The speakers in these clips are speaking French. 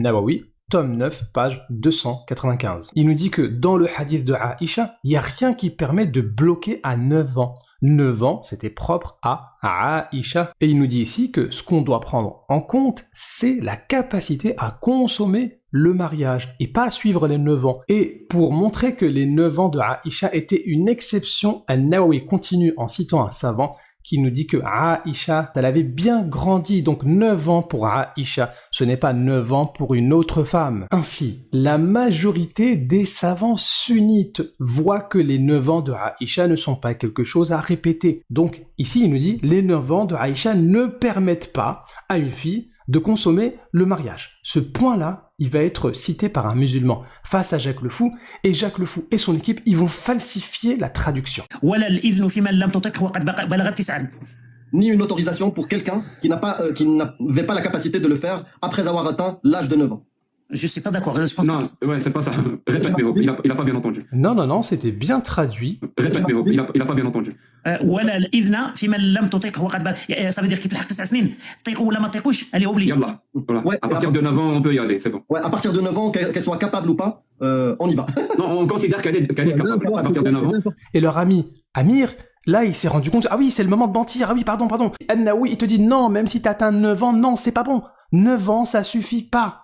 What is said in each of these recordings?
Nawawi, tome 9, page 295. Il nous dit que dans le hadith de Aïcha, il n'y a rien qui permet de bloquer à 9 ans. 9 ans, c'était propre à Aïcha. Et il nous dit ici que ce qu'on doit prendre en compte, c'est la capacité à consommer le mariage et pas suivre les 9 ans. Et pour montrer que les 9 ans de Aïcha étaient une exception, Al-Nawawi continue en citant un savant qui nous dit que Aïcha, elle avait bien grandi, donc 9 ans pour Aïcha, ce n'est pas 9 ans pour une autre femme. Ainsi, la majorité des savants sunnites voient que les 9 ans de Aïcha ne sont pas quelque chose à répéter. Donc ici, il nous dit, les 9 ans de Aïcha ne permettent pas à une fille de consommer le mariage. Ce point-là, il va être cité par un musulman face à Jacques le Fou, et Jacques le Fou et son équipe, ils vont falsifier la traduction. Ni une autorisation pour quelqu'un qui n'avait pas la capacité de le faire après avoir atteint l'âge de 9 ans. Je suis pas d'accord. Non, ouais, c'est pas ça. Répète, Mého, il a pas bien entendu. Non, c'était bien traduit. Répète, Mého, il a pas bien entendu. Ça veut dire qu'il te 9 سنين طيقوا ولا ما طيقوش elle est obligée. Yallah. Voilà. Ouais, à partir de 9 ans, on peut y aller, c'est bon. Ouais, à partir de 9 ans, qu'elle soit capable ou pas, on y va. Non, on considère qu'elle est capable à partir de 9 ans. Et leur ami Amir, là, il s'est rendu compte, ah oui, c'est le moment de mentir, ah oui, pardon. Al-Nawawi, il te dit, non, même si t'atteins 9 ans, non, c'est pas bon. 9 ans, ça suffit pas.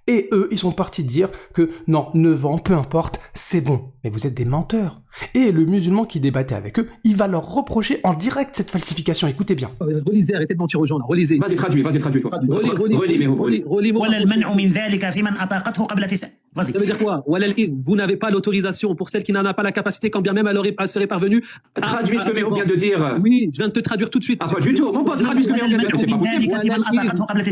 Et eux, ils sont partis dire que non, 9 ans, peu importe, c'est bon. Mais vous êtes des menteurs. Et le musulman qui débattait avec eux, il va leur reprocher en direct cette falsification. Écoutez bien. Relisez, arrêtez de mentir aux gens, là. Relisez. Vas-y, traduis. Relis, Mého. Ça veut dire quoi? Vous n'avez pas l'autorisation pour celle qui n'en a pas la capacité, quand bien même elle serait parvenue. Traduis ce que Mého vient de dire. Oui, je viens de te traduire tout de suite. Ah, pas du tout. Mon pote, traduis ce que Mého vient de dire. C'est pas possible.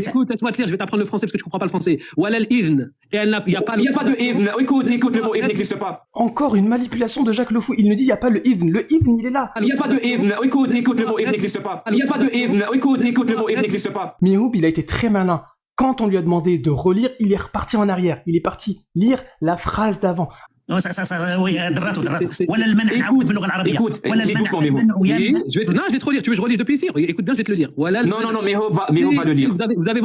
Écoute, laisse-moi te lire, je vais t'apprendre le français parce que tu comprends pas le français. Il n'y a pas de idn. Écoute, le mot idn n'existe pas. Encore une manipulation de Jacques le Fou. Il nous dit, il n'y a pas le idn. Le idn, il est là. Il n'y a pas de idn. Écoute, le mot idn n'existe pas. Il n'y a pas de idn. Écoute, le mot idn n'existe pas. Mihoub, il a été très malin. Quand on lui a demandé de relire, il est reparti en arrière. Il est parti lire la phrase d'avant. Oui, ولا المنع عود باللغه العربيه ولا المنع je vais te relire, tu veux que je relis depuis ici? Écoute bien, je vais te le lire. Non, Mého va le lire. Vous avez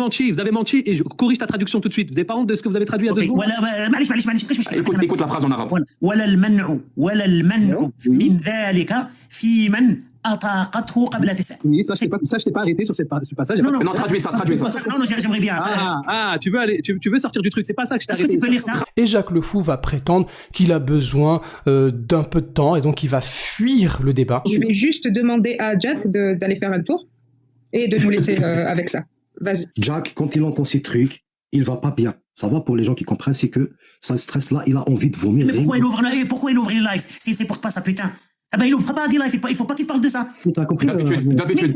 menti et je corrige ta traduction tout de suite. Vous n'avez pas honte de ce que vous avez traduit il y a 2 secondes? Écoute la phrase en arabe. ولا المنع من ذلك في من أطاقته قبل 9. Oui, ça, je t'ai pas arrêté sur ce passage. Non, traduis ça. Non, j'aimerais bien. Tu veux sortir du truc, c'est pas ça que je t'ai arrêté. Est-ce que tu peux lire ça? Et Jacques le Fou va prétendre qu'il a besoin d'un peu de temps et donc il va fuir le débat. Je vais juste demander à Jack d'aller faire un tour et de nous laisser avec ça. Vas-y. Jack, quand il entend ces trucs, il va pas bien. Ça va pour les gens qui comprennent, c'est que ça le stresse là, il a envie de vomir. Mais pourquoi il ouvre le live s'il porte pas ça, putain? Ah ben il ouvre pas des live, il faut pas qu'il parle de ça. Tu as compris? D'habitude,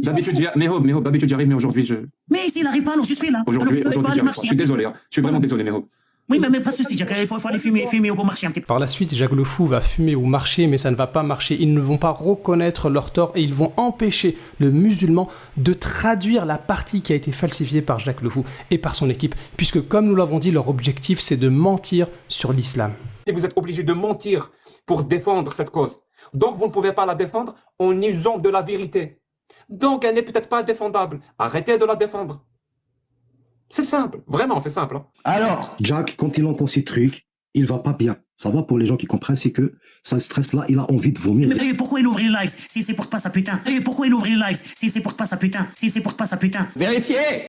Mého, d'habitude j'y arrive, mais aujourd'hui Mais s'il arrive pas, alors je suis là. Aujourd'hui, je suis désolé. Je suis vraiment désolé, Mého. Oui, mais pas de souci, Jack, il faut aller fumer ou marcher un petit peu. Par la suite, Jacques le Fou va fumer ou marcher, mais ça ne va pas marcher. Ils ne vont pas reconnaître leur tort et ils vont empêcher le musulman de traduire la partie qui a été falsifiée par Jacques le Fou et par son équipe, puisque comme nous l'avons dit, leur objectif c'est de mentir sur l'islam. Vous êtes obligé de mentir pour défendre cette cause. Donc vous ne pouvez pas la défendre en usant de la vérité. Donc elle n'est peut-être pas défendable. Arrêtez de la défendre. C'est simple, vraiment c'est simple. Alors, Jack, quand il entend ces trucs, il va pas bien. Ça va pour les gens qui comprennent, c'est que ça le stresse là, il a envie de vomir. Mais pourquoi il ouvre le live s'il supporte pas ça, putain? Pourquoi il ouvre le live s'il supporte pas ça, putain? Vérifiez.